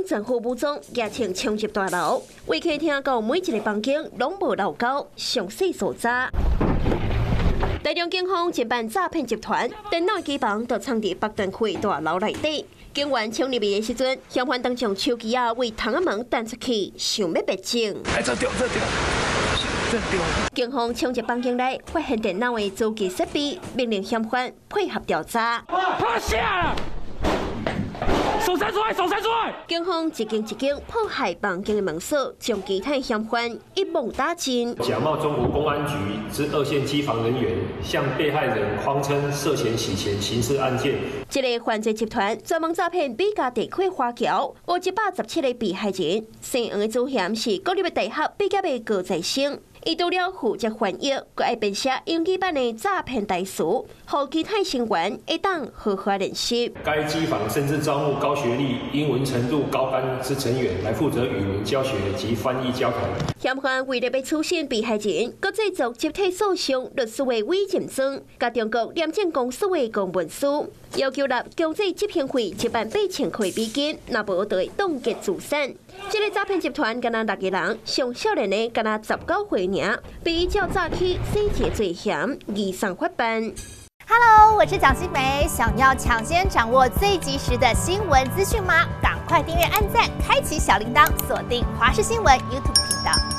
政府武装也称冲入大楼，未可听到每一个房间拢无漏交详细所在。台中警方侦办诈骗集团，电脑机房就藏伫北屯区大楼内底。警员冲入去的时阵，嫌犯当将手机为窗仔门弹出去，想要别证。这丢。警方冲入房间内，发现电脑的主机设备，命令嫌犯配合调查。趴下了！手伸出来！警方一间一间破坏房间的门锁，将其他嫌犯一网打尽。假冒中国公安局之二线机房人员，向被害人谎称涉嫌洗钱刑事案件。这个犯罪集团专门诈骗美加地区华侨，有117个被害人。姓杨的主嫌是国立大学毕业的高材生。伊除了负责翻译，佮爱编写英语版的诈骗台词，让其他成员会当合法练习。该机房甚至招募高学历、英文程度高班之成员来负责语文教学及翻译交谈。嫌犯为了要处审被害人，佮制作集体诉讼律师的委任状，甲中国廉政公署的公文书，要求纳强制执行费18000块美金，若无就会冻结资产。这个诈骗集团敢若6个人，上少年的敢若19岁尔，被依照诈欺、洗钱罪嫌移送法办。Hello， 我是蒋欣梅。想要抢先掌握最及时的新闻资讯吗？赶快订阅、按赞、开启小铃铛，锁定华视新闻 YouTube 频道。